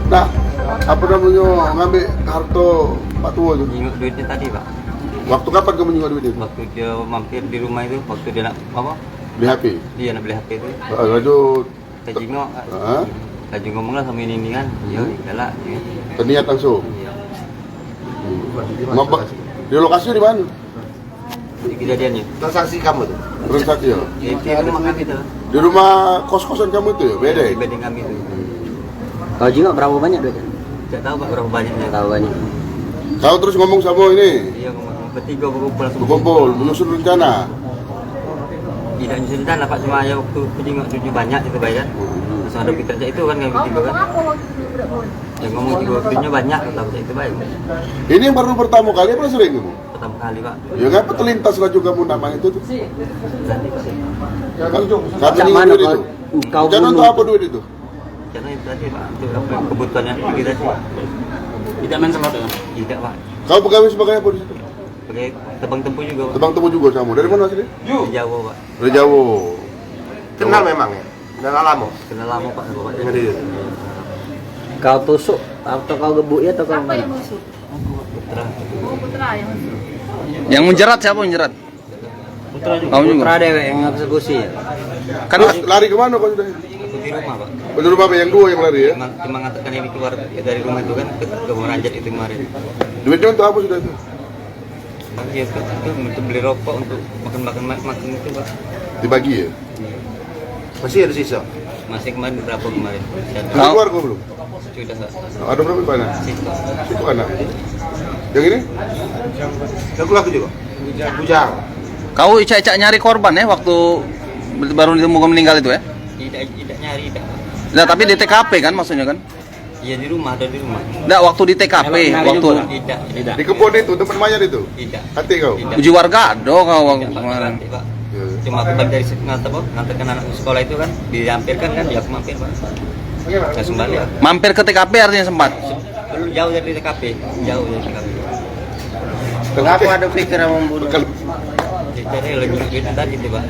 Nah, apa namanya ngambil harta Pak Tua itu? Nyingok duitnya tadi, Pak. Waktu kapan kamu nyingok duit itu? Waktu dia mampir di rumah itu, waktu dia nak apa? Beli HP? Iya, nak beli HP itu. Lanjut. Kita jingok. Hah? Kita ngomong lah sama ini kan. Iya, galak. Ya. Terniat langsung. Iya. Ngambek. Di lokasi di mana? Di kejadiannya. Transaksi kamu tuh? Transaksi ya? Di rumah kami itu. Di rumah kos-kosan kamu itu ya? Beda ya? Di bedeng kami itu. Kalau jingok berapa banyak duitnya? Tidak tahu Pak berapa banyaknya. Tahu banyak. Kau terus ngomong sama ini? Iya, ngomong bertiga berkumpul langsung. Berkumpul, menyusun rencana. Tidak nyusun dan Pak, cuma ya waktu jingok duitnya banyak itu bayar. Langsung ada kerja itu kan yang bertiga kan. Yang ngomong duitnya banyak, kata itu baik. Ini yang baru pertama kali apa sering kamu? Pertama kali Pak. Ya ngapa terlintas laju kamu nama itu tuh? Berarti Pak. Kami Macam nyingok mana duit itu? kau Rencana untuk apa duit itu? Karena itu tadi Pak, untuk apa kebutuhannya kita sih. Tidak main slot ya? Tidak Pak. Kau pegawai sebagai apa di situ? Pakai tebang tempu juga Pak. Tebang temu juga kamu. Dari mana asli? Di Jawa Pak. Dari Jawa. Kenal memang ya? Kenal lama? Kenal lama Pak sama Pak. Dengan dia? Kau tusuk atau kau gebuk ya atau kau Siapa main? yang masuk? Putra. Oh, Putra yang masuk. Yang menjerat siapa yang menjerat? Putra juga. Kamu juga? Putra dewek yang eksekusi ya? Kan Lari kemana kau sudah? Aku di rumah Pak. Di rumah apa? Yang dua yang lari ya? Cuma ngantarkan ini keluar dari rumah itu kan ke Meranjat itu kemarin. Duitnya untuk apa sudah itu? Iya itu untuk beli rokok untuk makan itu Pak. Dibagi ya? Masih ada sisa? Masih kemarin berapa kemarin? Sudah keluar kau belum? Sudah enggak? Ada berapa banyak? Situ. Itu anak. Yang ini? Aku laku juga? Bujang. kau icak-icak nyari korban ya waktu baru ditemukan meninggal itu ya? Tidak nyari tidak. Nah, tapi di TKP kan maksudnya kan? Iya di rumah, ada di rumah. Nggak, waktu di TKP, waktu Tidak. Di kebun itu, tempat mayat itu? Tidak. Hati kau? Tidak. uji warga ada kau waktu Tidak, Pak. kemarin. Tidak, Pak. Ya. Cuma aku balik dari ngantarkan anak ke sekolah itu kan dihampirkan kan, ya aku mampir Pak. Langsung balik. Mampir ke TKP artinya sempat. Dulu jauh dari TKP, jauh dari TKP. Kenapa ada pikiran membunuh? Jadi lagi gitu tadi tuh Pak.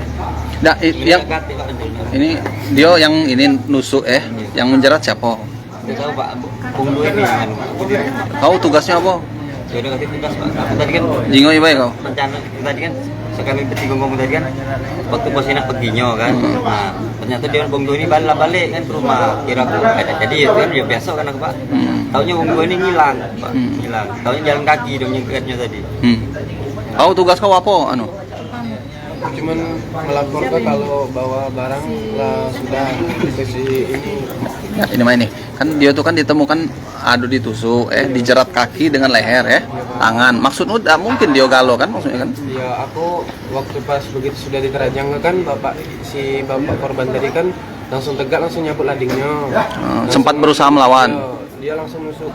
Nah, yang Mendekati, Pak. ini dia yang ini nusuk yang menjerat siapa? Tidak tahu Pak, Bung Dua ini kan. Kau tugasnya apa? Ya udah kasih tugas Pak. Aku tadi kan Jingo ibai kau. rencana tadi kan sekali bertiga ngomong tadi kan waktu bos enak perginya kan. Nah, ternyata dia Bung Dua ini balik kan ke rumah. Kira aku ada. Jadi itu kan dia biasa kan aku Pak. Taunya Bung Dua ini ngilang, Pak. Hilang. Taunya jalan kaki dia nyengketnya tadi. Kau tugas kau apa? Anu? Cuman melapor ke kalau bawa barang lah sudah posisi ini. Ya, ini mah ini. Kan dia tuh kan ditemukan adu ditusuk, dijerat kaki dengan leher tangan. Maksudnya tidak mungkin dia galau kan maksudnya kan? Ya aku waktu pas begitu sudah diterajang kan bapak korban tadi kan langsung tegak langsung nyabut ladingnya. Sempat berusaha melawan. Dia langsung nusuk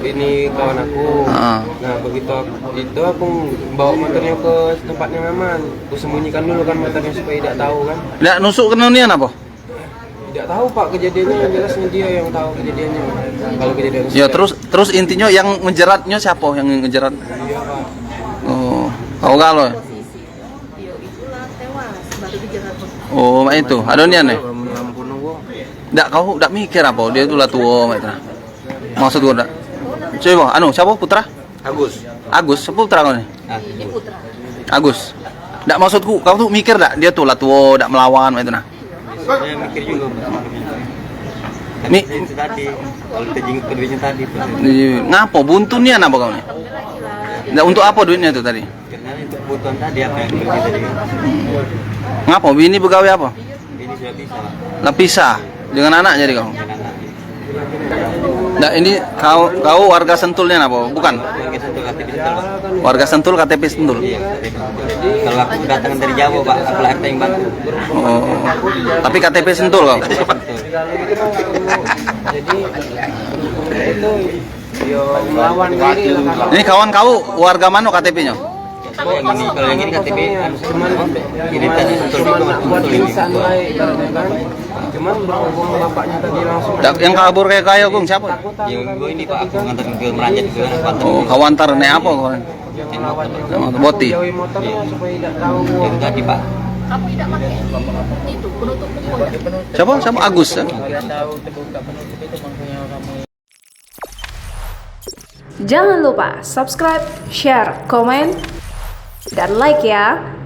ini kawan aku. Nah begitu itu aku bawa motornya ke tempatnya aman. Aku sembunyikan dulu kan motornya supaya tidak tahu kan. Tidak nusuk kenonian apa? Tidak tahu Pak kejadiannya, yang jelasnya dia yang tahu kejadiannya. Kalau kejadian Ya terus intinya yang menjeratnya siapa yang ngejerat? Iya Pak. Oh, kau galau ya? Dia itulah tewas, baru dijerat. Oh, mak itu. Adonian ya? Nggak, kau nggak mikir apa? Dia itu lah tua, mak itu. Maksud gua nggak? Coba, siapa Putra? Agus, seputra kau nih? Ini Putra. Agus. Nggak maksudku, kau tuh mikir nggak? Dia tuh lah tua, nggak melawan, mak itu nah. Saya mikir juga Mi- itu tadi kalau kita jingkut ke duitnya tadi tuh. Ngapo buntunya apa kau nih? Nggak untuk apa duitnya itu tadi? Karena itu kebutuhan tadi apa yang pergi tadi kan. Ngapo? Bini pegawai apa? Ini sudah bisa Pak. Lah pisah dengan anak jadi kau. Dengan anak. Nah ini kau warga Sentulnya apa? Bukan? Warga Sentul KTP Sentul Pak. Warga Sentul KTP Sentul. Iya, KTP Sentul. Kalau aku kedatangan dari Jawa Pak, aku lahir yang Batu. Oh. Tapi KTP Sentul kau. Jadi itu yo melawan diri lah. Ini kawan kau warga mana KTP-nya? Kalau yang ini, kalau yang ini KTP, cuman identitasnya betul cuman betul buat betul pingsan baik ibaratnya kan. Cuman berhubung bapaknya tadi langsung Yang kabur kayak kaya Gung siapa? takutan Yang kan, gue ini Pak, aku kan. nganterin ke Meranjat ke Banten. Oh, kawantar naik apa kemarin? Yang melawatnya kan. Motor boti. Jauhi motornya supaya tidak tahu. Itu tadi Pak. Kamu tidak pakai itu penutup buku. Siapa Agus ya? Jangan lupa subscribe, share, komen, dan like ya.